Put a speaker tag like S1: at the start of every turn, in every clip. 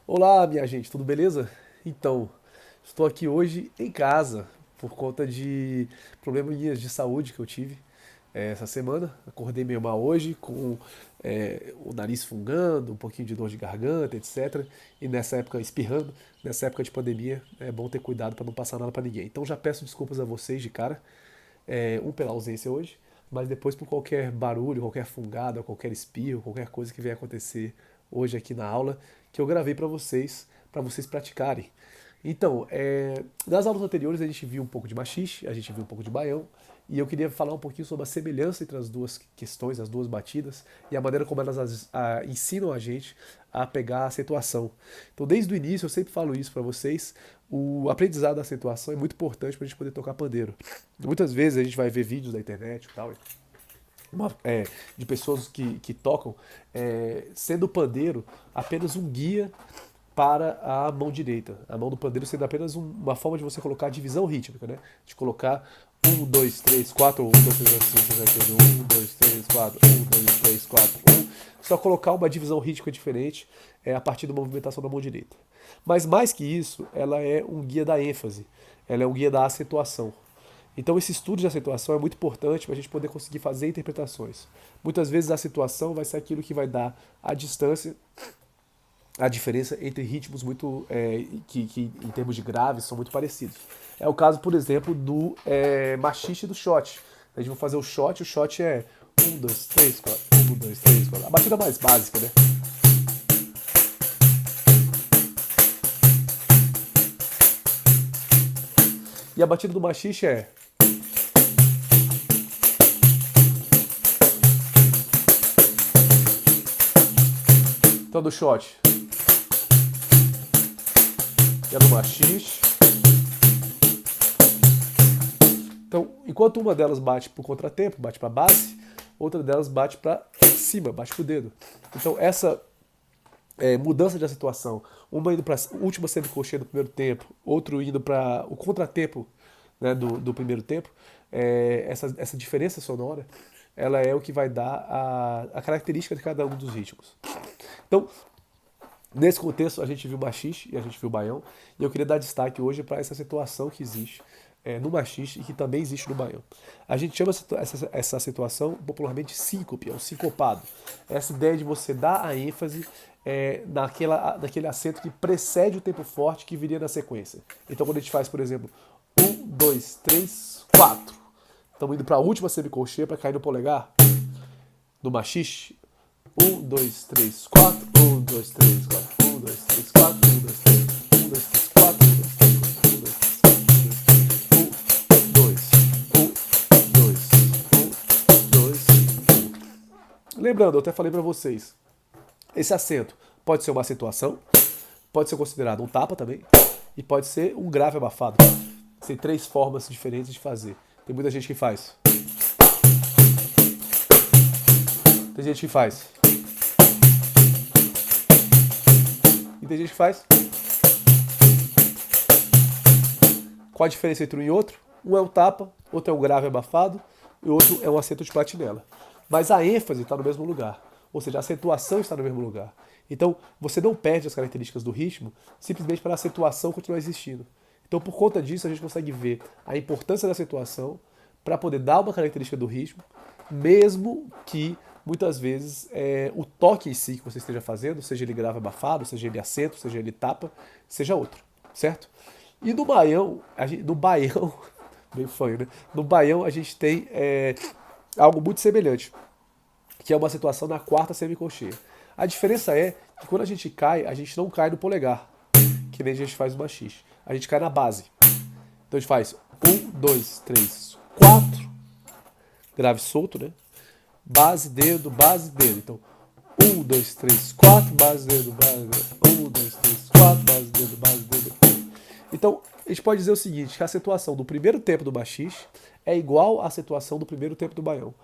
S1: Olá, minha gente, tudo beleza? Então, estou aqui hoje em casa por conta de probleminhas de saúde que eu tive essa semana. Acordei meio mal hoje, com o nariz fungando, um pouquinho de dor de garganta, etc. E nessa época espirrando, nessa época de pandemia, é bom ter cuidado para não passar nada para ninguém. Então já peço desculpas a vocês de cara, pela ausência hoje, mas depois por qualquer barulho, qualquer fungada, qualquer espirro, qualquer coisa que venha acontecer hoje aqui na aula, que eu gravei para vocês praticarem. Então, nas aulas anteriores a gente viu um pouco de machixe, a gente viu um pouco de baião, e eu queria falar um pouquinho sobre a semelhança entre as duas questões, as duas batidas, e a maneira como elas ensinam a gente a pegar a acentuação. Então, desde o início, eu sempre falo isso para vocês, o aprendizado da acentuação é muito importante para a gente poder tocar pandeiro. Muitas vezes a gente vai ver vídeos na internet e tal, de pessoas que tocam, sendo o pandeiro apenas um guia para a mão direita. A mão do pandeiro sendo apenas uma forma de você colocar a divisão rítmica, né? De colocar um, dois, três, quatro, um, dois, três, quatro, cinco, seis, sete, oito, um, dois, três, quatro, um, dois, três, quatro, um. Só colocar uma divisão rítmica diferente a partir da movimentação da mão direita. Mas mais que isso, ela é um guia da ênfase, ela é um guia da acentuação. Então esse estudo de acentuação é muito importante para a gente poder conseguir fazer interpretações. Muitas vezes a acentuação vai ser aquilo que vai dar a distância, a diferença entre ritmos muito que em termos de graves são muito parecidos. É o caso, por exemplo, do machixe e do shot. A gente vai fazer o shot é um, dois, três, quatro, um, dois, três, quatro. A batida mais básica, né? E a batida do machixe é. Então do shot. É do machixe. Então, enquanto uma delas bate pro contratempo, bate pra base, outra delas bate pra cima, bate pro dedo. Então, essa mudança de acentuação, uma indo para a última semicolcheia do primeiro tempo, outro indo para o contratempo, né, do primeiro tempo, essa diferença sonora, ela é o que vai dar a característica de cada um dos ritmos. Então, nesse contexto, a gente viu o machixe e a gente viu o baião, e eu queria dar destaque hoje para essa situação que existe no machixe e que também existe no baião. A gente chama essa situação popularmente síncope, é um sincopado. Essa ideia de você dar a ênfase naquele acento que precede o tempo forte que viria na sequência. Então, quando a gente faz, por exemplo, um, dois, três, quatro, estamos indo para a última semicolcheia para cair no polegar, no machixe. Um, dois, três, quatro. Um, dois, três, quatro. Um, dois, três, quatro. Um, dois, três. Um, dois, três, quatro. Um, dois, três, quatro. Um, dois, três. Um, dois. Um. Lembrando, eu até falei pra vocês, esse acento pode ser uma acentuação, pode ser considerado um tapa também, e pode ser um grave abafado. Tem três formas diferentes de fazer. Tem muita gente que faz. Tem gente que faz. E tem gente que faz. Qual a diferença entre um e outro? Um é um tapa, outro é um grave abafado e outro é um acento de platinela. Mas a ênfase está no mesmo lugar. Ou seja, a acentuação está no mesmo lugar. Então, você não perde as características do ritmo simplesmente para a acentuação continuar existindo. Então, por conta disso, a gente consegue ver a importância da acentuação para poder dar uma característica do ritmo, mesmo que muitas vezes o toque em si que você esteja fazendo, seja ele grave abafado, seja ele acento, seja ele tapa, seja outro, certo? E no baião, no baião, meio fanho, né? No baião a gente tem algo muito semelhante, que é uma situação na quarta semicolcheia. A diferença é que quando a gente não cai no polegar, que nem a gente faz no machixe. A gente cai na base. Então a gente faz um, dois, três, quatro, grave solto, né? Base, dedo, base, dedo. Então, um, dois, três, quatro, base, dedo, base, dedo. Um, dois, três, quatro, base, dedo, base, dedo. Então, a gente pode dizer o seguinte, que a acentuação do primeiro tempo do machixe é igual à acentuação do primeiro tempo do baião.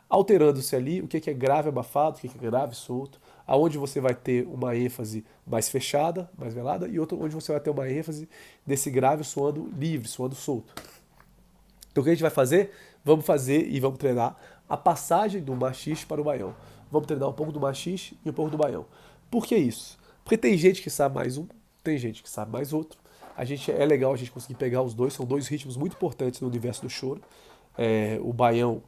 S1: Alterando-se ali o que é grave abafado, o que é grave solto, aonde você vai ter uma ênfase mais fechada, mais velada, e outra onde você vai ter uma ênfase desse grave soando livre, soando solto. Então o que a gente vai fazer? Vamos fazer e vamos treinar a passagem do machixe para o baião. Vamos treinar um pouco do machixe e um pouco do baião. Por que isso? Porque tem gente que sabe mais um, tem gente que sabe mais outro. É legal a gente conseguir pegar os dois, são dois ritmos muito importantes no universo do choro. O baião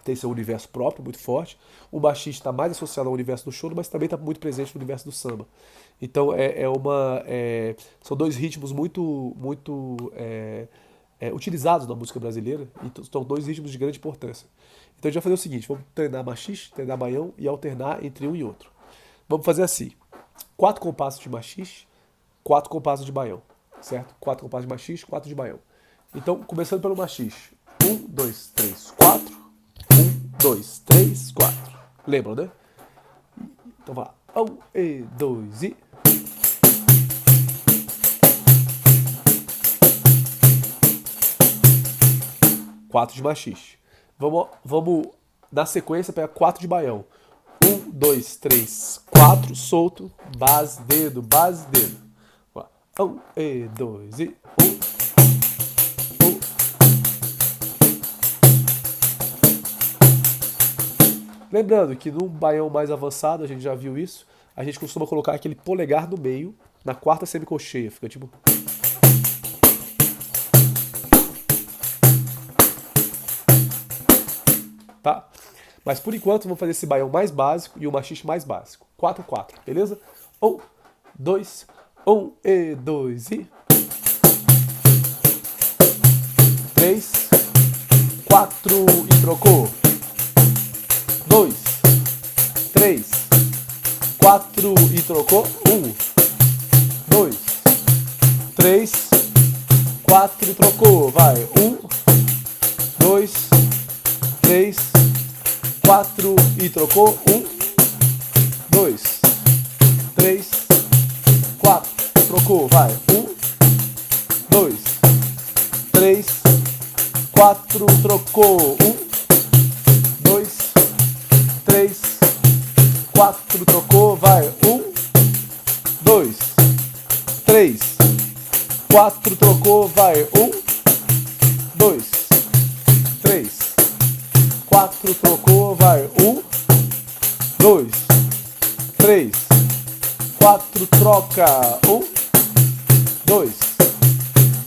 S1: tem seu universo próprio, muito forte. O machiste está mais associado ao universo do choro, mas também está muito presente no universo do samba. Então são dois ritmos muito utilizados na música brasileira, e são dois ritmos de grande importância. Então a gente vai fazer o seguinte, vamos treinar machiste, treinar baião e alternar entre um e outro. Vamos fazer assim, 4 compassos de machiste, 4 compassos de baião, certo? 4 compassos de machiste, 4 de baião. Então, começando pelo machiste. 1, 2, 3, 4. 1, 2, 3, 4. Lembram, né? Então vai lá. 1 e 2 e... Quatro de machiste. Vamos na sequência pegar 4 de baião. 1, 2, 3, 4, solto, base, dedo, base, dedo. 1 e 2 e 1. Lembrando que num baião mais avançado, a gente já viu isso, a gente costuma colocar aquele polegar no meio, na quarta semicolcheia. Fica tipo... Tá? Mas por enquanto vamos fazer esse baião mais básico e o machiste mais básico. 4, 4, beleza? 1, 2, 1 e 2 e... 3, 4 e trocou. 2, 3, 4 e trocou. 1, 2, 3, 4 e trocou. Vai. 1, 2, 3, 4 e trocou. 1, 2, 3, 4. Trocou. Vai. 1, 2, 3, 4. Trocou. 1, 2, 3, 4, trocou, vai. 1, 2, 3, 4, trocou, vai. 1, 2, 3, 4, trocou, vai. 1, 2, 3, 4, troca. 1, 2,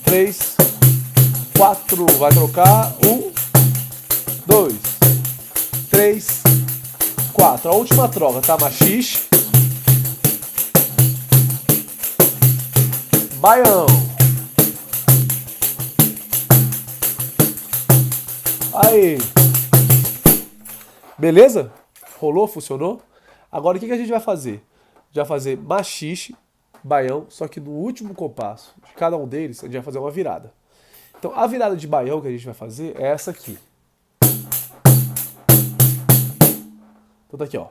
S1: 3, 4, vai trocar. 1, 2, 3, 4. A última troca, tá? Machiste. Baião. Aí. Beleza? Rolou? Funcionou? Agora o que a gente vai fazer? A gente vai fazer machiste, baião, só que no último compasso de cada um deles, a gente vai fazer uma virada. Então a virada de baião que a gente vai fazer é essa aqui. Então tá aqui, ó.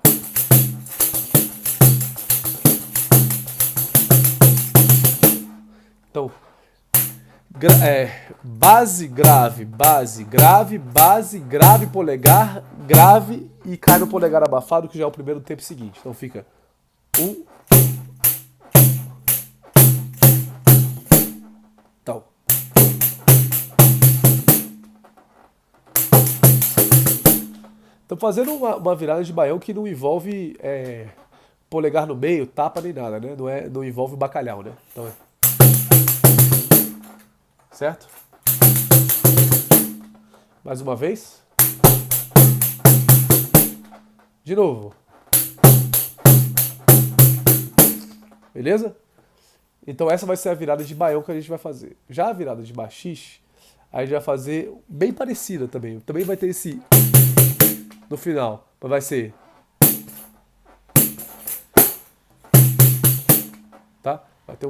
S1: Então, base, grave, base, grave, base, grave, polegar, grave e cai no polegar abafado, que já é o primeiro tempo seguinte. Então fica 1. Então. Então fazendo uma virada de baião que não envolve polegar no meio, tapa nem nada, né? Não envolve bacalhau, né? Então certo? Mais uma vez. De novo. Beleza? Então essa vai ser a virada de baião que a gente vai fazer. Já a virada de machiste, a gente vai fazer bem parecida também. Também vai ter esse no final, mas vai ser, tá? Vai ter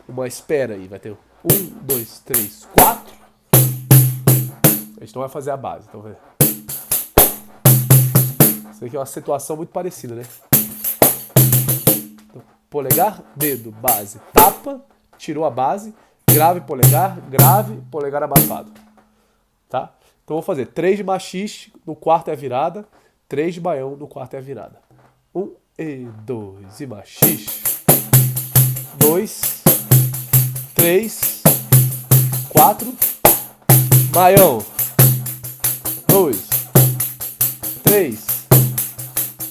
S1: uma espera aí, vai ter 1, 2, 3, 4. A gente não vai fazer a base, então vai. Isso aqui é uma situação muito parecida, né? Então, polegar, dedo, base, tapa, tirou a base, grave, polegar abafado, tá? Então vou fazer 3 de machiste, no quarto é a virada, 3 de baião, no quarto é a virada. 1 e 2 e machiste. 2, 3, 4, baião. 2, 3,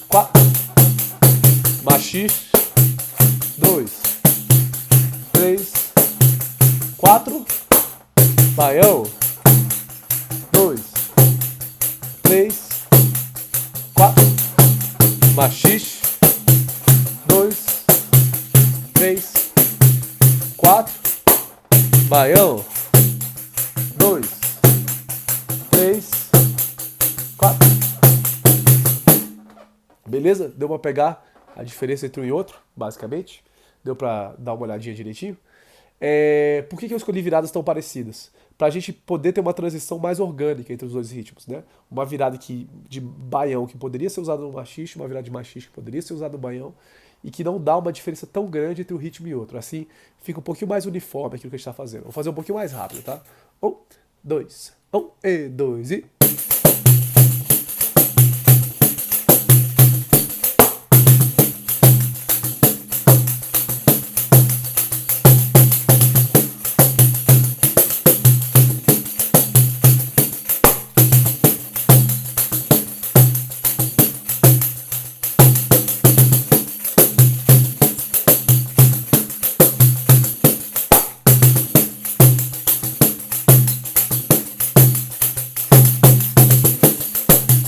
S1: 4, machixe, 2, 3, 4, baião, 2, 3, 4, machixe, 2, 3, 4, baião, 2, 3, 4. Beleza? Deu pra pegar a diferença entre um e outro, basicamente? Deu pra dar uma olhadinha direitinho? Por que eu escolhi viradas tão parecidas? Pra gente poder ter uma transição mais orgânica entre os dois ritmos, né? Uma virada de baião que poderia ser usada no machixe, uma virada de machixe que poderia ser usada no baião, e que não dá uma diferença tão grande entre um ritmo e outro. Assim, fica um pouquinho mais uniforme aquilo que a gente tá fazendo. Vou fazer um pouquinho mais rápido, tá? 1, 2, 1 e 2 e...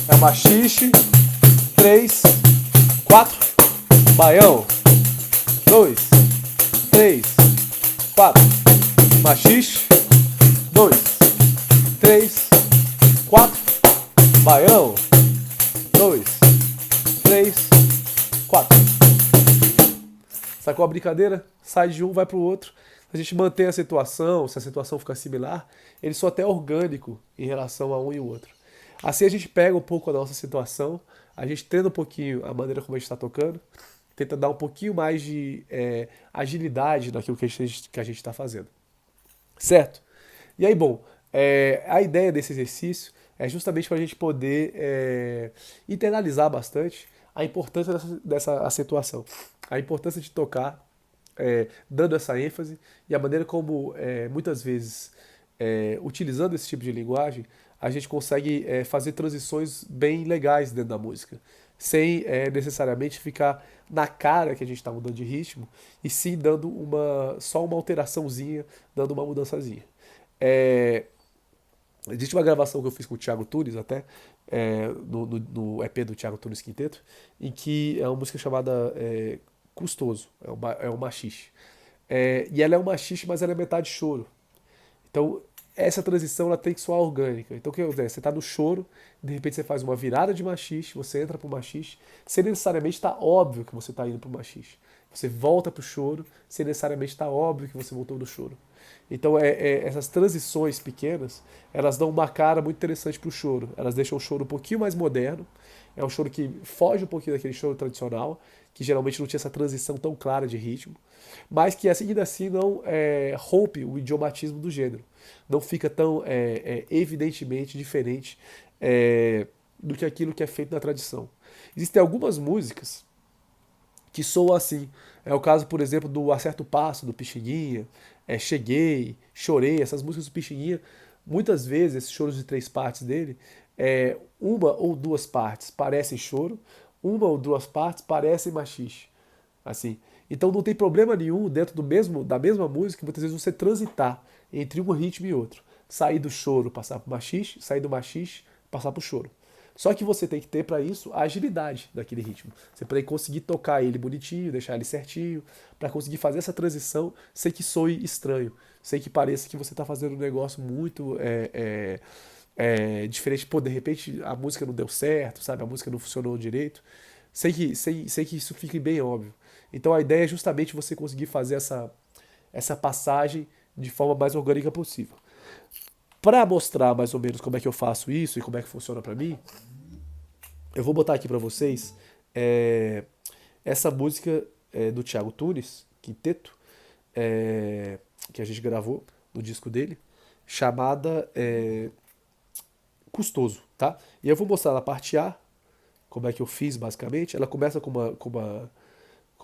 S1: É machixe, 3, 4, baião, 2, 3, 4, machixe, 2, 3, 4, baião, 2, 3, 4. Sacou a brincadeira? Sai de um, vai pro outro. Se a gente mantém a situação, se a situação ficar similar, ele só até é orgânico em relação a um e o outro. Assim a gente pega um pouco a nossa situação, a gente treina um pouquinho a maneira como a gente está tocando, tenta dar um pouquinho mais de agilidade naquilo que a gente está fazendo. Certo? E aí, bom, a ideia desse exercício é justamente para a gente poder internalizar bastante a importância dessa acentuação, a importância de tocar, dando essa ênfase e a maneira como muitas vezes, utilizando esse tipo de linguagem, a gente consegue fazer transições bem legais dentro da música, sem necessariamente ficar na cara que a gente está mudando de ritmo, e sim dando só uma alteraçãozinha, dando uma mudançazinha. Existe uma gravação que eu fiz com o Thiago Tunes até, no EP do Thiago Tunes Quinteto, em que é uma música chamada Custoso, é um machixe. E ela é um machixe, mas ela é metade choro. Então, essa transição ela tem que soar orgânica. Então, o que acontece? Você está no choro, de repente você faz uma virada de machixe, você entra para o machixe, sem necessariamente estar óbvio que você está indo para o machixe. Você volta para o choro, sem necessariamente estar óbvio que você voltou do choro. Então, essas transições pequenas, elas dão uma cara muito interessante para o choro. Elas deixam o choro um pouquinho mais moderno. É um choro que foge um pouquinho daquele choro tradicional, que geralmente não tinha essa transição tão clara de ritmo, mas que ainda assim não rompe o idiomatismo do gênero. Não fica tão evidentemente diferente do que aquilo que é feito na tradição. Existem algumas músicas que soam assim. É o caso, por exemplo, do Acerto o Passo, do Pixinguinha, Cheguei, Chorei, essas músicas do Pixinguinha, muitas vezes, esses choros de 3 partes dele, uma ou duas partes parecem choro, uma ou duas partes parecem machixe. Assim. Então não tem problema nenhum dentro da mesma música, muitas vezes você transitar entre um ritmo e outro. Sair do choro, passar pro machixe, sair do machixe, passar pro choro. Só que você tem que ter para isso a agilidade daquele ritmo. Você tem que conseguir tocar ele bonitinho, deixar ele certinho, para conseguir fazer essa transição sem que soe estranho, sem que pareça que você está fazendo um negócio muito diferente. Pô, de repente a música não deu certo, sabe? A música não funcionou direito, sem que isso fique bem óbvio. Então a ideia é justamente você conseguir fazer essa passagem de forma mais orgânica possível. Para mostrar mais ou menos como é que eu faço isso e como é que funciona para mim, eu vou botar aqui para vocês essa música do Thiago Tunes, Quinteto, que a gente gravou no disco dele, chamada Custoso, tá? E eu vou mostrar na parte A como é que eu fiz basicamente. Ela começa com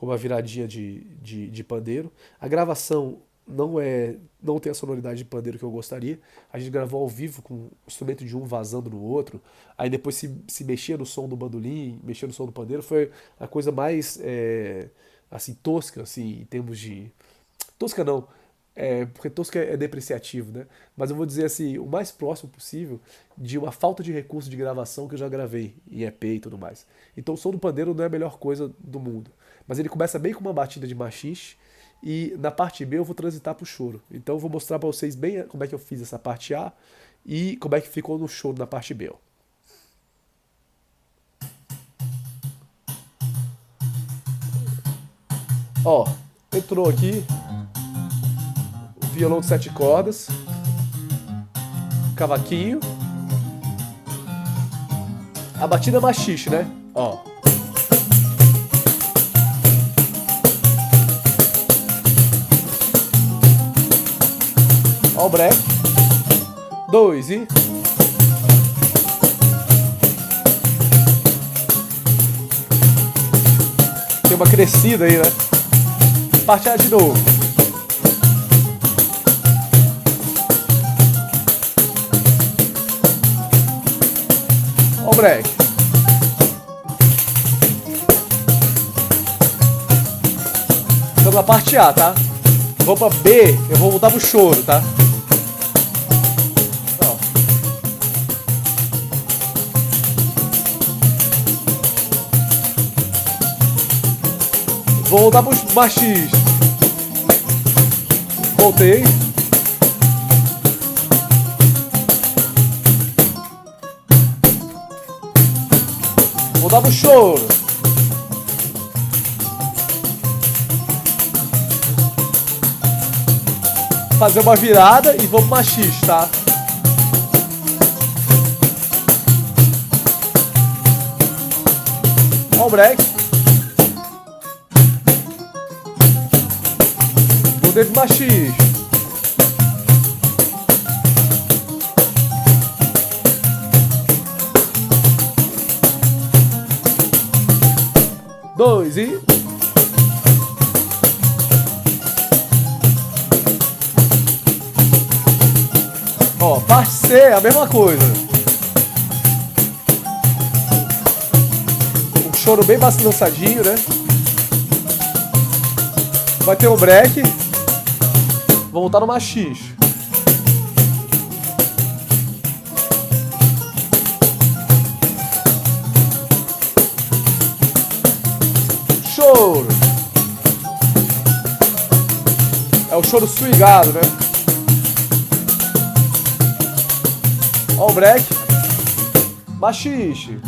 S1: uma viradinha de pandeiro. A gravação não tem a sonoridade de pandeiro que eu gostaria. A gente gravou ao vivo com o instrumento de um vazando no outro, aí depois se mexia no som do bandolim, mexia no som do pandeiro, foi a coisa mais assim tosca assim em termos de tosca não, porque tosca é depreciativo, né? Mas eu vou dizer assim, o mais próximo possível de uma falta de recurso de gravação que eu já gravei em EP e tudo mais. Então o som do pandeiro não é a melhor coisa do mundo. Mas ele começa bem com uma batida de machixe e na parte B eu vou transitar pro choro. Então eu vou mostrar pra vocês bem como é que eu fiz essa parte A e como é que ficou no choro na parte B, ó. Ó, entrou aqui o violão de 7 cordas, cavaquinho, a batida é machixe, né? Ó. Ó o break. 2 e... Tem uma crescida aí, né? Parte A de novo. Ó o break. Estamos na parte A, tá? Vou pra B, eu vou voltar pro choro, tá? Ó. Vou voltar pro machixe. Voltei. Vou voltar pro choro. Fazer uma virada e vou pro machixe, tá? Ó o break. Voltei pro machixe. Dois e... Ó, parte C, a mesma coisa. Um choro bem balançadinho, né? Vai ter um break. Vou voltar no machixe. Choro. É o choro swingado, né? Ó o break. Machixe.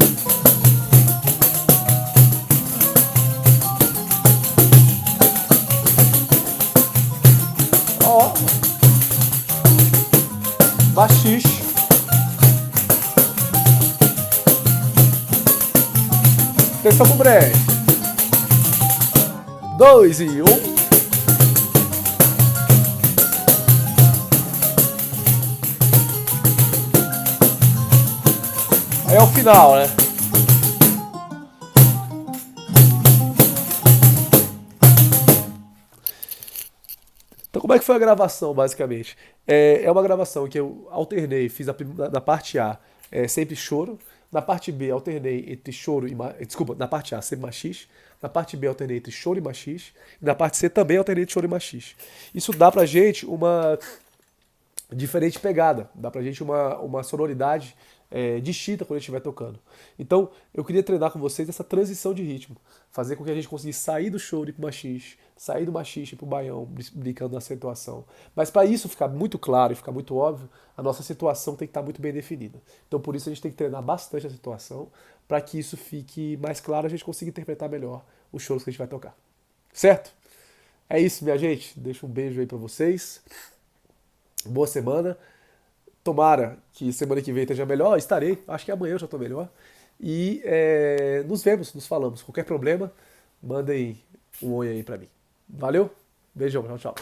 S1: Ó. Machixe. Atenção pro break. 2 e 1. É o final, né? Então como é que foi a gravação, basicamente? É uma gravação que eu alternei, fiz na parte A sempre choro, na parte B alternei entre choro e... Desculpa, na parte A sempre machixe, na parte B alternei entre choro e machixe, e na parte C também alternei entre choro e machixe. Isso dá pra gente uma diferente pegada, dá pra gente uma sonoridade distinta quando a gente estiver tocando. Então, eu queria treinar com vocês essa transição de ritmo, fazer com que a gente conseguisse sair do choro e pro machixe, sair do machixe pro baião, brincando na acentuação. Mas para isso ficar muito claro e ficar muito óbvio, a nossa situação tem que estar muito bem definida. Então, por isso a gente tem que treinar bastante a situação, para que isso fique mais claro, a gente consiga interpretar melhor os shows que a gente vai tocar. Certo? É isso, minha gente. Deixo um beijo aí para vocês. Boa semana. Tomara que semana que vem esteja melhor. Estarei. Acho que amanhã eu já estou melhor. E nos vemos, nos falamos. Qualquer problema, mandem um oi aí pra mim. Valeu? Beijão, tchau, tchau.